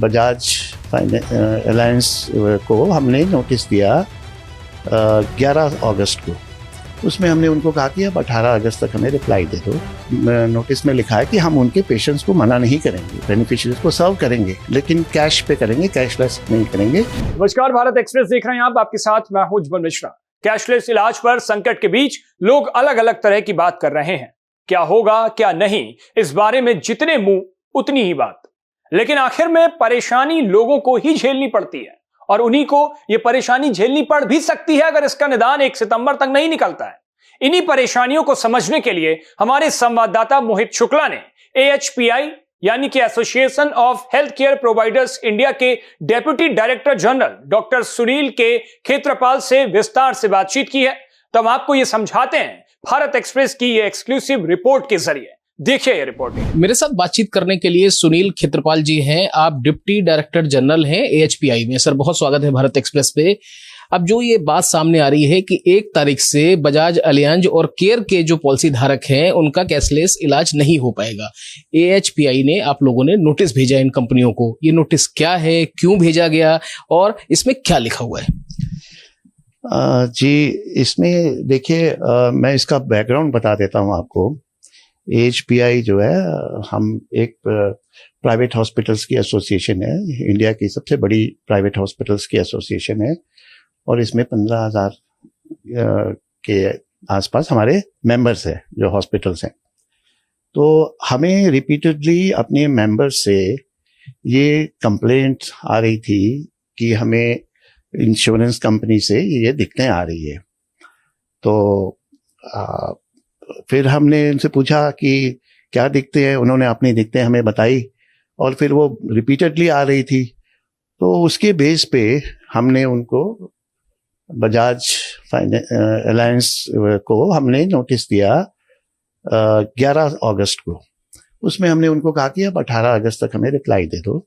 Bajaj alliance को हमने notice दिया 11 अगस्त को। उसमें हमने उनको कहा कि अब 18 अगस्त तक हमें रिप्लाई दे दो। नोटिस में लिखा है कि हम उनके पेशेंट्स को मना नहीं करेंगे, बेनिफिशियरीज को सर्व करेंगे, लेकिन कैश पे करेंगे, कैशलेस नहीं करेंगे। नमस्कार, भारत एक्सप्रेस देख रहे हैं आप, आपके साथ मैं हूं उज्जवल मिश्रा। कैशलेस इलाज पर संकट के बीच लोग अलग अलग तरह की बात कर रहे हैं। क्या होगा क्या नहीं, इस बारे में जितने मुंह उतनी ही बात। लेकिन आखिर में परेशानी लोगों को ही झेलनी पड़ती है, और उन्हीं को यह परेशानी झेलनी पड़ भी सकती है अगर इसका निदान 1 सितंबर तक नहीं निकलता है। इन्हीं परेशानियों को समझने के लिए हमारे संवाददाता मोहित शुक्ला ने AHPI यानी कि association of health care providers India के deputy director general doctor Sunil K Khetrapal से विस्तार से बातचीत की है। तो हम आपको यह समझाते हैं भारत एक्सप्रेस की यह एक्सक्लूसिव रिपोर्ट के जरिए। देखिए ये रिपोर्ट। मेरे साथ बातचीत करने के लिए सुनील खेत्रपाल जी हैं। आप डिप्टी डायरेक्टर जनरल हैं AHPI में। सर, बहुत स्वागत है भारत एक्सप्रेस पे। अब जो ये बात सामने आ रही है कि 1 तारीख से बजाज अलियांज और केयर के जो पॉलिसी धारक हैं उनका कैशलेस इलाज नहीं हो पाएगा। AHPI ने आप लोगों ने नोटिस भेजा इन कंपनियों को। ये नोटिस क्या है, क्यों भेजा गया और इसमें क्या लिखा हुआ है? जी, इसमें देखिए, मैं इसका बैकग्राउंड बता देता हूँ आपको। AHPI जो है, हम एक प्राइवेट हॉस्पिटल्स की एसोसिएशन है, इंडिया की सबसे बड़ी प्राइवेट हॉस्पिटल्स की एसोसिएशन है, और इसमें 15,000 के आसपास हमारे मेंबर्स हैं जो हॉस्पिटल्स हैं। तो हमें रिपीटेडली अपने मेंबर्स से ये कंप्लेंट आ रही थी कि हमें इंश्योरेंस कंपनी से ये दिक्कतें आ रही है। तो फिर हमने उनसे पूछा कि क्या दिक्कतें हैं। उन्होंने अपनी दिक्कतें हमें बताई, और फिर वो रिपीटेडली आ रही थी। तो उसके बेस पे हमने उनको बजाज अलायंस को हमने नोटिस दिया 11 अगस्त को। उसमें हमने उनको कहा कि अब 18 अगस्त तक हमें रिप्लाई दे दो,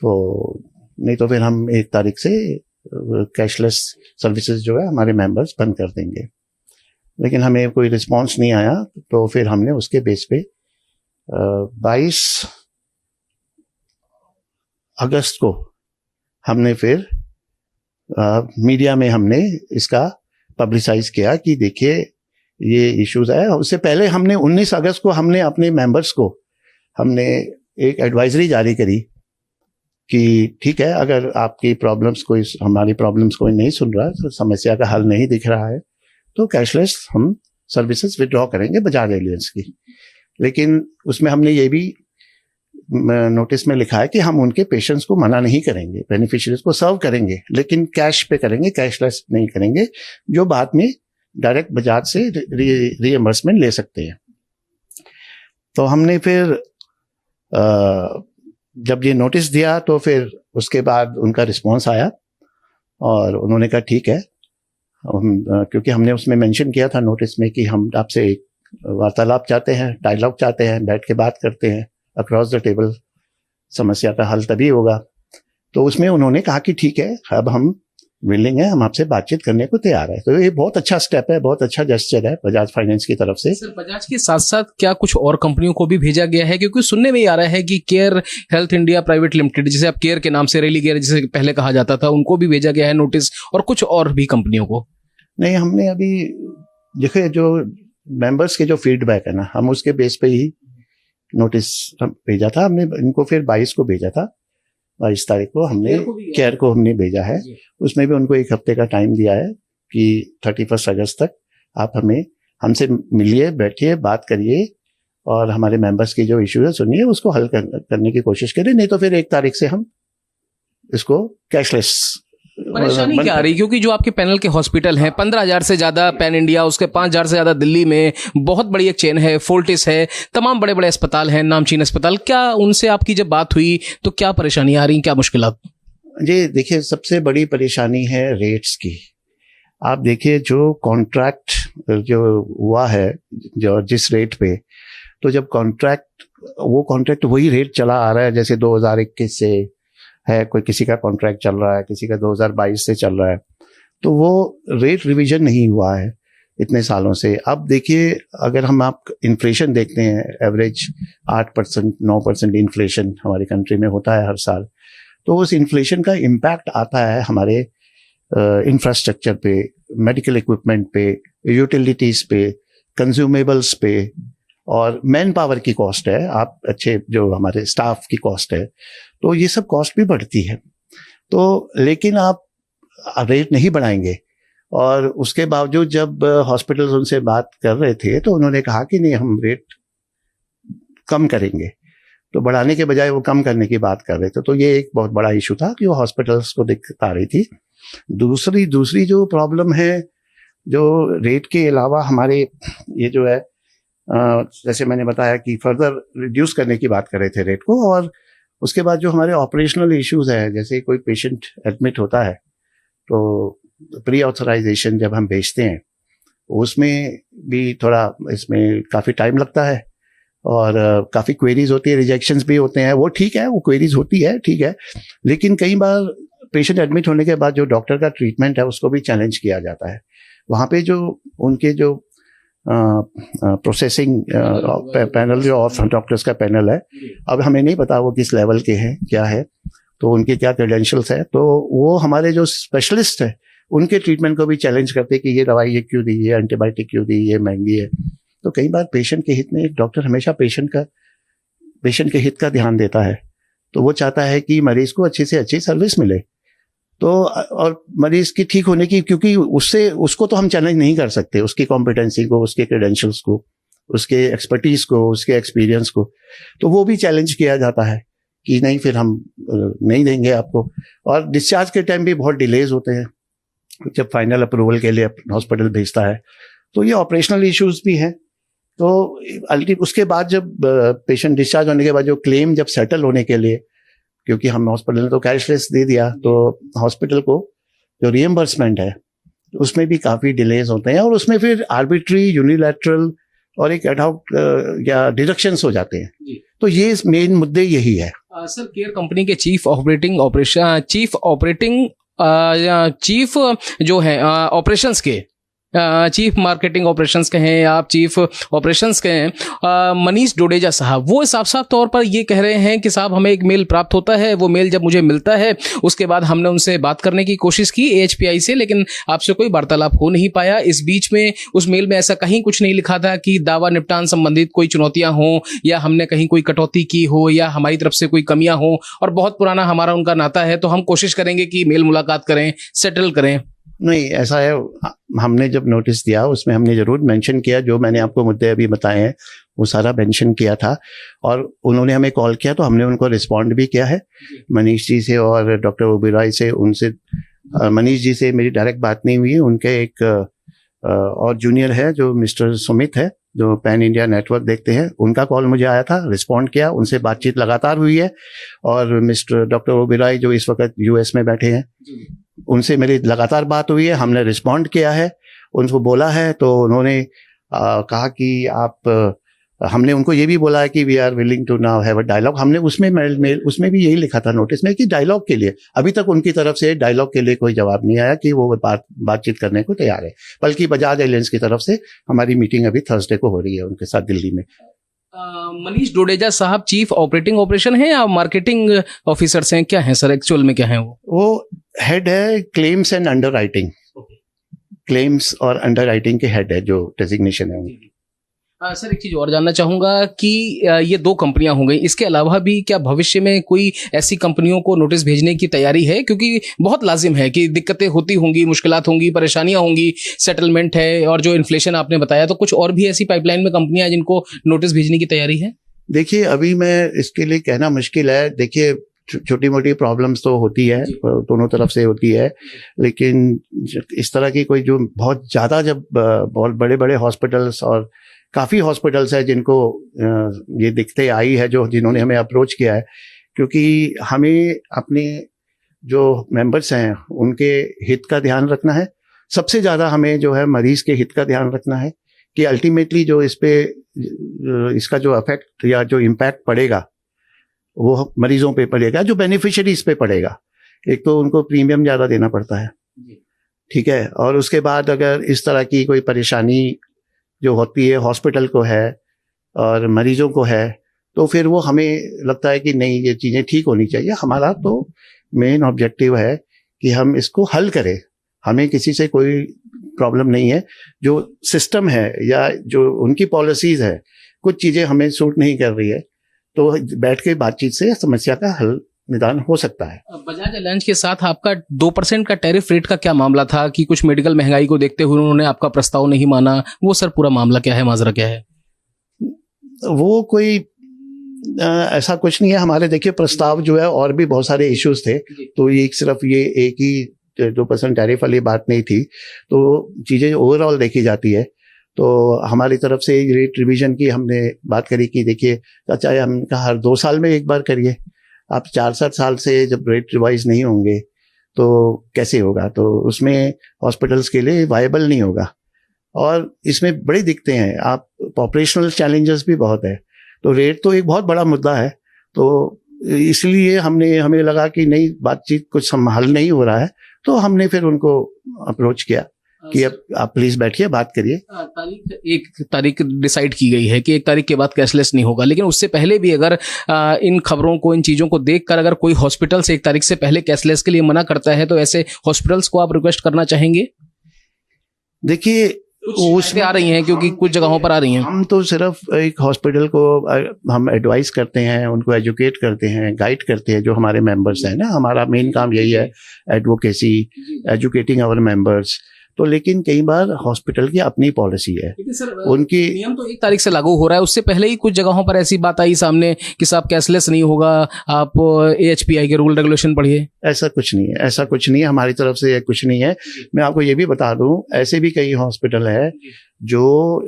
तो नहीं तो फिर हम 1 तारीख से कैशलेस सर्विसेज जो है हमारे मेंबर्स बंद कर देंगे। लेकिन हमें कोई रिस्पांस नहीं आया। तो फिर हमने उसके बेस पे 22 अगस्त को हमने फिर मीडिया में हमने इसका पब्लिसाइज किया कि देखिए ये इश्यूज है। उससे पहले हमने 19 अगस्त को हमने अपने मेंबर्स को हमने एक एडवाइजरी जारी करी कि ठीक है, अगर आपकी प्रॉब्लम्स कोई, हमारी प्रॉब्लम्स कोई नहीं सुन रहा, तो समस्या का हल नहीं दिख रहा है, तो कैशलेस हम सर्विसेज विड्रॉ करेंगे बजाज एलियंस की। लेकिन उसमें हमने ये भी नोटिस में लिखा है कि हम उनके पेशेंट्स को मना नहीं करेंगे, बेनिफिशियरीज को सर्व करेंगे, लेकिन कैश पे करेंगे, कैशलेस नहीं करेंगे, जो बाद में डायरेक्ट बजाज से रीएम्बर्समेंट ले सकते हैं। तो हमने फिर जब ये नोटिस दिया तो फिर उसके बाद उनका रिस्पांस आया, और उन्होंने कहा ठीक है, क्योंकि हमने उसमें मेंशन किया था नोटिस में कि हम आपसे एक वार्तालाप चाहते हैं, डायलॉग चाहते हैं, बैठ के बात करते हैं, अक्रॉस द टेबल समस्या का हल तभी होगा। तो उसमें उन्होंने कहा कि ठीक है, अब हम विलिंग है, हम आपसे बातचीत करने को तैयार है। तो ये बहुत अच्छा स्टेप है, बहुत अच्छा जेस्चर है बजाज फाइनेंस की तरफ से। सर, बजाज के साथ साथ क्या कुछ और कंपनियों को भी भेजा गया है? क्योंकि सुनने में आ रहा है कि care health India private limited, जिसे आप केयर के नाम से रेली केयर जिसे पहले कहा जाता था, उनको भी भेजा गया है नोटिस, और कुछ और भी कंपनियों को। नहीं, हमने अभी देखिए जो मेंबर्स के जो फीडबैक है ना, हम उसके बेस पे ही नोटिस भेजा था। हमने इनको फिर 22 को भेजा था, 22 तारीख को हमने केयर को हमने भेजा है। उसमें भी उनको 1 हफ्ते का टाइम दिया है कि 31 अगस्त तक आप हमसे मिलिए, बैठिए, बात करिए, और हमारे मेंबर्स की जो इश्यू है सुनिए, उसको हल करने की कोशिश करें। नहीं तो फिर 1 तारीख से हम इसको कैशलेस। परेशानी क्या आ रही? क्योंकि जो आपके पैनल के हॉस्पिटल हैं, 15,000 से ज्यादा पैन इंडिया, उसके 5,000 से ज्यादा दिल्ली में, बहुत बड़ी एक चेन है, फोर्टिस है, तमाम बड़े बड़े अस्पताल हैं, नामचीन अस्पताल। क्या उनसे आपकी जब बात हुई तो क्या परेशानी आ रही, क्या मुश्किलात? जी देखिए, सबसे बड़ी परेशानी है रेट्स की। आप देखिए जो कॉन्ट्रैक्ट जो हुआ है, जो जिस रेट पे, तो जब वो कॉन्ट्रैक्ट वही रेट चला आ रहा है जैसे 2021 से है, कोई किसी का कॉन्ट्रैक्ट चल रहा है, किसी का 2022 से चल रहा है, तो वो रेट रिवीजन नहीं हुआ है। इतने सालों से। अब देखिए, अगर हम आप इन्फ्लेशन देखते हैं, एवरेज 8% 9% इन्फ्लेशन हमारी कंट्री में होता है हर साल, तो उस इन्फ्लेशन का इम्पैक्ट आता है हमारे इंफ्रास्ट्रक्चर पे, मेडिकल इक्विपमेंट पे, यूटिलिटीज पे, कंज्यूमेबल्स पे, और मैन पावर की कॉस्ट है, आप अच्छे जो हमारे स्टाफ की कॉस्ट है, तो ये सब कॉस्ट भी बढ़ती है। तो लेकिन आप रेट नहीं बढ़ाएंगे, और उसके बावजूद जब हॉस्पिटल्स उनसे बात कर रहे थे तो उन्होंने कहा कि नहीं, हम रेट कम करेंगे, तो बढ़ाने के बजाय वो कम करने की बात कर रहे थे। तो ये एक बहुत बड़ा इशू था कि वो हॉस्पिटल्स को दिक्कत आ रही थी। दूसरी जो प्रॉब्लम है, जो रेट के अलावा हमारे ये जो है, जैसे मैंने बताया कि फर्दर रिड्यूस करने की बात कर रहे थे रेट को, और उसके बाद जो हमारे ऑपरेशनल इश्यूज है, जैसे कोई पेशेंट एडमिट होता है तो प्री ऑथराइजेशन जब हम भेजते हैं, उसमें भी थोड़ा इसमें काफ़ी टाइम लगता है, और काफ़ी क्वेरीज होती है, रिजेक्शंस भी होते हैं। वो ठीक है, वो क्वेरीज होती है, ठीक है, लेकिन कई बार पेशेंट एडमिट होने के बाद जो डॉक्टर का ट्रीटमेंट है उसको भी चैलेंज किया जाता है। वहाँ पे जो उनके जो प्रोसेसिंग पैनल, जो ऑफ डॉक्टर्स का पैनल है, अब हमें नहीं पता वो किस लेवल के हैं, क्या है, तो उनके क्या क्रेडेंशियल्स है, तो वो हमारे जो स्पेशलिस्ट है उनके ट्रीटमेंट को भी चैलेंज करते कि ये दवाई ये क्यों दी, ये एंटीबायोटिक क्यों दी, ये महंगी है। तो कई बार पेशेंट के हित में, एक डॉक्टर हमेशा पेशेंट के हित का ध्यान देता है, तो वो चाहता है कि मरीज को अच्छी से अच्छी सर्विस मिले, तो और मरीज की ठीक होने की, क्योंकि उसको तो हम चैलेंज नहीं कर सकते, उसकी कॉम्पिटेंसी को, उसके क्रेडेंशियल्स को, उसके एक्सपर्टीज को, उसके एक्सपीरियंस को, तो वो भी चैलेंज किया जाता है कि नहीं, फिर हम नहीं देंगे आपको। और डिस्चार्ज के टाइम भी बहुत डिलेज होते हैं, जब फाइनल अप्रूवल के लिए हॉस्पिटल भेजता है, तो ये ऑपरेशनल इश्यूज भी हैं। तो उसके बाद जब पेशेंट डिस्चार्ज होने के बाद जो क्लेम जब सेटल होने के लिए, क्योंकि हम हॉस्पिटल ने तो कैशलेस दे दिया, तो हॉस्पिटल को जो रिएम्बर्समेंट है उसमें भी काफ़ी डिलेज होते हैं, और उसमें फिर आर्बिट्री, यूनिलैटरल और एक एडहॉक या डिडक्शंस हो जाते हैं। तो ये मेन मुद्दे यही है। सर, केयर कंपनी के चीफ जो है ऑपरेशंस के, चीफ मार्केटिंग ऑपरेशंस के हैं आप, चीफ ऑपरेशंस के हैं मनीष डोडेजा साहब, वो साफ साफ तौर पर ये कह रहे हैं कि साहब हमें एक मेल प्राप्त होता है, वो मेल जब मुझे मिलता है उसके बाद हमने उनसे बात करने की कोशिश की AHPI से, लेकिन आपसे कोई वार्तालाप हो नहीं पाया। इस बीच में उस मेल में ऐसा कहीं कुछ नहीं लिखा था कि दावा निपटान संबंधित कोई चुनौतियां हों, या हमने कहीं कोई कटौती की हो, या हमारी तरफ से कोई कमियां हों, और बहुत पुराना हमारा उनका नाता है, तो हम कोशिश करेंगे कि मेल मुलाकात करें, सेटल करें। नहीं, ऐसा है, हमने जब नोटिस दिया उसमें हमने जरूर मेंशन किया, जो मैंने आपको मुद्दे अभी बताए हैं वो सारा मेंशन किया था, और उन्होंने हमें कॉल किया तो हमने उनको रिस्पॉन्ड भी किया है, मनीष जी से और डॉक्टर ओबेरॉय से। उनसे मनीष जी से मेरी डायरेक्ट बात नहीं हुई है, उनके एक और जूनियर है जो मिस्टर सुमित है, जो पैन इंडिया नेटवर्क देखते हैं, उनका कॉल मुझे आया था, रिस्पॉन्ड किया, उनसे बातचीत लगातार हुई है। और मिस्टर डॉक्टर ओबेरॉय जो इस वक्त US में बैठे हैं, उनसे मेरी लगातार बात हुई है, हमने रिस्पॉन्ड किया है, उनको बोला है, तो उन्होंने कहा कि आप, हमने उनको ये भी बोला है कि we are willing to now have a dialogue. हमने उसमें मेल उसमें भी यही लिखा था नोटिस में कि डायलॉग के लिए, अभी तक उनकी तरफ से डायलॉग के लिए कोई जवाब नहीं आया कि वो बातचीत करने को तैयार है, बल्कि बजाज एलियंस की तरफ से हमारी मीटिंग अभी थर्सडे को हो रही है उनके साथ दिल्ली में। मनीष डोडेजा साहब चीफ ऑपरेशन है या मार्केटिंग ऑफिसर्स हैं, क्या है सर, एक्चुअल में क्या है वो हेड है claims and under writing, claims और अंडर राइटिंग के हेड है जो डेजिग्नेशन है उनकी। सर, एक चीज और जानना चाहूंगा कि ये 2 कंपनियां हो गई, इसके अलावा भी क्या भविष्य में कोई ऐसी कंपनियों को नोटिस भेजने की तैयारी है? क्योंकि बहुत लाजिम है कि दिक्कतें होती होंगी, मुश्किलात होंगी, परेशानियां होंगी, सेटलमेंट है, और जो इन्फ्लेशन आपने बताया, तो कुछ और भी ऐसी पाइपलाइन में कंपनियां जिनको नोटिस भेजने की तैयारी है? देखिए, अभी मैं इसके लिए कहना मुश्किल है। देखिए, छोटी मोटी प्रॉब्लम्स तो होती है, दोनों तरफ से होती है, लेकिन इस तरह की कोई जो बहुत ज़्यादा, जब बहुत बड़े बड़े हॉस्पिटल्स और काफ़ी हॉस्पिटल्स है जिनको ये दिक्कतें आई है, जो जिन्होंने हमें अप्रोच किया है, क्योंकि हमें अपने जो मेंबर्स हैं उनके हित का ध्यान रखना है। सबसे ज़्यादा हमें जो है मरीज़ के हित का ध्यान रखना है कि अल्टीमेटली जो इसका जो अफेक्ट या जो इम्पैक्ट पड़ेगा वो मरीजों पे पड़ेगा, जो बेनिफिशियरीज पे पड़ेगा। एक तो उनको प्रीमियम ज़्यादा देना पड़ता है, ठीक है, और उसके बाद अगर इस तरह की कोई परेशानी जो होती है हॉस्पिटल को है और मरीजों को है, तो फिर वो हमें लगता है कि नहीं, ये चीज़ें ठीक होनी चाहिए। हमारा तो मेन ऑब्जेक्टिव है कि हम इसको हल करें। हमें किसी से कोई प्रॉब्लम नहीं है। जो सिस्टम है या जो उनकी पॉलिसीज है, कुछ चीज़ें हमें सूट नहीं कर रही है, तो बैठ के बातचीत से समस्या का हल निदान हो सकता है। बजाज अलायंस के साथ आपका 2% का टैरिफ रेट का क्या मामला था कि कुछ मेडिकल महंगाई को देखते हुए उन्होंने आपका प्रस्ताव नहीं माना? वो सर पूरा मामला क्या है, माजरा क्या है? वो कोई ऐसा कुछ नहीं है। हमारे देखिए प्रस्ताव जो है, और भी बहुत सारे इश्यूज थे, तो ये सिर्फ ये एक ही 2% टैरिफ वाली बात नहीं थी। तो चीज़ें ओवरऑल देखी जाती है। तो हमारी तरफ से रेट रिवीजन की हमने बात करी कि देखिए, चाहे हम कहा हर 2 साल में एक बार करिए। आप 4-7 साल से जब रेट रिवाइज नहीं होंगे तो कैसे होगा? तो उसमें हॉस्पिटल्स के लिए वायबल नहीं होगा। और इसमें बड़ी दिक्कतें हैं, आप ऑपरेशनल चैलेंजेस भी बहुत है। तो रेट तो एक बहुत बड़ा मुद्दा है। तो इसलिए हमें लगा कि नहीं, बातचीत कुछ हल नहीं हो रहा है, तो हमने फिर उनको अप्रोच किया कि अब आप प्लीज बैठिए, बात करिए। एक तारीख डिसाइड की गई है कि 1 तारीख के बाद कैशलेस नहीं होगा, लेकिन उससे पहले भी अगर इन खबरों को, इन चीजों को देखकर अगर कोई हॉस्पिटल से 1 तारीख से पहले कैशलेस के लिए मना करता है, तो ऐसे हॉस्पिटल्स को आप रिक्वेस्ट करना चाहेंगे? देखिए, उसमें आ रही हैं, क्योंकि कुछ जगहों पर आ रही हैं। हम तो सिर्फ एक हॉस्पिटल को हम एडवाइस करते हैं, उनको एजुकेट करते हैं, गाइड करते हैं, जो हमारे मेंबर्स हैं ना। हमारा मेन काम यही है, एडवोकेसी, एजुकेटिंग आवर मेंबर्स। तो लेकिन कई बार हॉस्पिटल की अपनी पॉलिसी है, उनकी नियम तो 1 तारीख से लागू हो रहा है। उससे पहले ही कुछ जगहों पर ऐसी बात आई सामने कि साहब कैशलेस नहीं होगा, आप AHPI के रूल रेगुलेशन पढ़िए। ऐसा कुछ नहीं है, ऐसा कुछ नहीं है, हमारी तरफ से कुछ नहीं है। मैं आपको ये भी बता दूं, ऐसे भी कई हॉस्पिटल है जो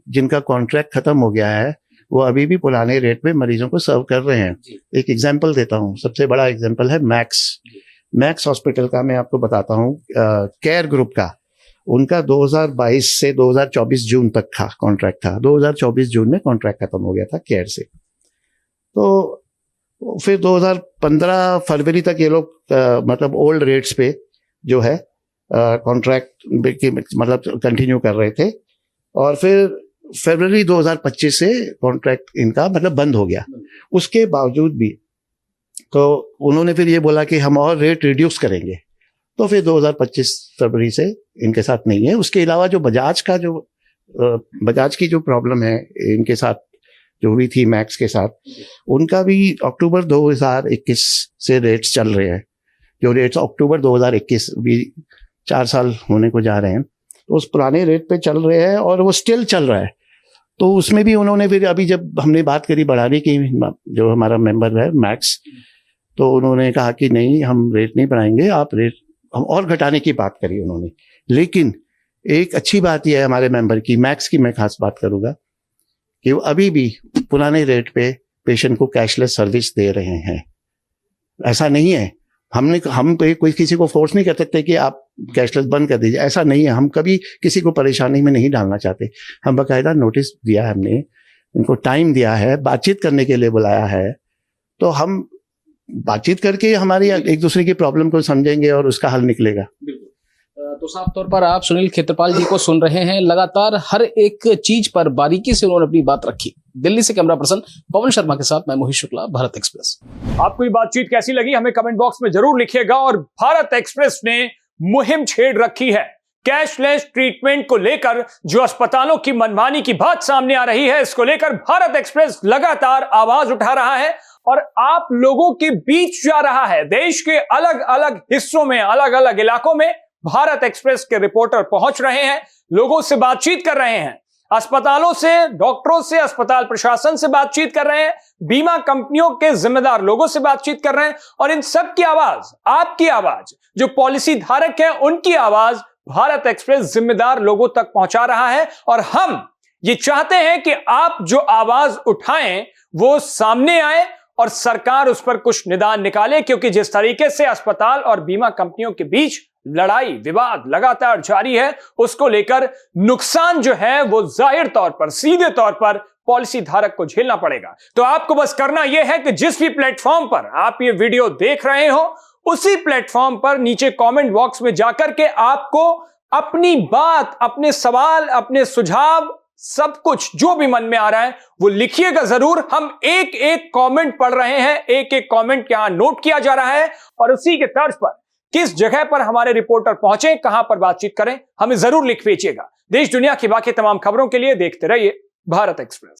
जिनका कॉन्ट्रैक्ट खत्म हो गया है, वो अभी भी पुराने रेट पे मरीजों को सर्व कर रहे हैं। एक एग्जाम्पल देता हूँ, सबसे बड़ा एग्जाम्पल है मैक्स हॉस्पिटल का। मैं आपको बताता हूँ, केयर ग्रुप का, उनका 2022 से 2024 जून तक था कॉन्ट्रैक्ट था। 2024 जून में कॉन्ट्रैक्ट खत्म हो गया था केयर से। तो फिर 2015 फरवरी तक ये लोग मतलब ओल्ड रेट्स पे जो है कॉन्ट्रैक्ट मतलब कंटिन्यू कर रहे थे। और फिर फरवरी 2025 से कॉन्ट्रैक्ट इनका मतलब बंद हो गया। उसके बावजूद भी तो उन्होंने फिर ये बोला कि हम और रेट रिड्यूस करेंगे। तो फिर 2025 फरवरी से इनके साथ नहीं है। उसके अलावा जो बजाज की जो प्रॉब्लम है इनके साथ, जो भी थी मैक्स के साथ, उनका भी अक्टूबर 2021 से रेट्स चल रहे हैं। जो रेट्स अक्टूबर 2021 भी 4 साल होने को जा रहे हैं, तो उस पुराने रेट पे चल रहे हैं और वो स्टिल चल रहा है। तो उसमें भी उन्होंने फिर अभी जब हमने बात करी बढ़ाने की, जो हमारा मेंबर है मैक्स, तो उन्होंने कहा कि नहीं, हम रेट नहीं बढ़ाएंगे, आप रेट हम और घटाने की बात करी उन्होंने। लेकिन एक अच्छी बात यह है हमारे मेंबर की, मैक्स की मैं खास बात करूंगा, कि वो अभी भी पुराने रेट पे पेशेंट को कैशलेस सर्विस दे रहे हैं। ऐसा नहीं है, हम कोई किसी को फोर्स नहीं कर सकते कि आप कैशलेस बंद कर दीजिए, ऐसा नहीं है। हम कभी किसी को परेशानी में नहीं डालना चाहते। हम बाकायदा नोटिस दिया है, हमने इनको टाइम दिया है, बातचीत करने के लिए बुलाया है। तो हम बातचीत करके हमारी एक दूसरे की प्रॉब्लम को समझेंगे और उसका हल निकलेगा। तो साफ तौर पर आप सुनील खेत्रपाल जी को सुन रहे हैं। लगातार हर एक चीज पर बारीकी से उन्होंने अपनी बात रखी। दिल्ली से कैमरा पर्सन पवन शर्मा के साथ मैं मोहित शुक्ला, भारत एक्सप्रेस। आपको ये बातचीत कैसी लगी हमें कमेंट बॉक्स में जरूर लिखिएगा। और भारत एक्सप्रेस ने मुहिम छेड़ रखी है कैशलेस ट्रीटमेंट को लेकर। जो अस्पतालों की मनमानी की बात सामने आ रही है, इसको लेकर भारत एक्सप्रेस लगातार आवाज उठा रहा है और आप लोगों के बीच जा रहा है। देश के अलग अलग हिस्सों में, अलग अलग इलाकों में भारत एक्सप्रेस के रिपोर्टर पहुंच रहे हैं, लोगों से बातचीत कर रहे हैं, अस्पतालों से, डॉक्टरों से, अस्पताल प्रशासन से बातचीत कर रहे हैं, बीमा कंपनियों के जिम्मेदार लोगों से बातचीत कर रहे हैं। और इन सब की आवाज, आपकी आवाज, जो पॉलिसी धारक हैं उनकी आवाज भारत एक्सप्रेस जिम्मेदार लोगों तक पहुंचा रहा है। और हम ये चाहते हैं कि आप जो आवाज उठाएं वो सामने आए और सरकार उस पर कुछ निदान निकाले। क्योंकि जिस तरीके से अस्पताल और बीमा कंपनियों के बीच लड़ाई विवाद लगातार जारी है, उसको लेकर नुकसान जो है वो जाहिर तौर पर, सीधे तौर पर पॉलिसी धारक को झेलना पड़ेगा। तो आपको बस करना यह है कि जिस भी प्लेटफॉर्म पर आप ये वीडियो देख रहे हो, उसी प्लेटफॉर्म पर नीचे कमेंट बॉक्स में जाकर के आपको अपनी बात, अपने सवाल, अपने सुझाव, सब कुछ जो भी मन में आ रहा है वो लिखिएगा जरूर। हम एक एक कमेंट पढ़ रहे हैं, एक एक कमेंट यहां नोट किया जा रहा है और उसी के तर्ज पर किस जगह पर हमारे रिपोर्टर पहुंचे, कहां पर बातचीत करें, हमें जरूर लिख भेजिएगा। देश दुनिया की बाकी तमाम खबरों के लिए देखते रहिए भारत एक्सप्रेस।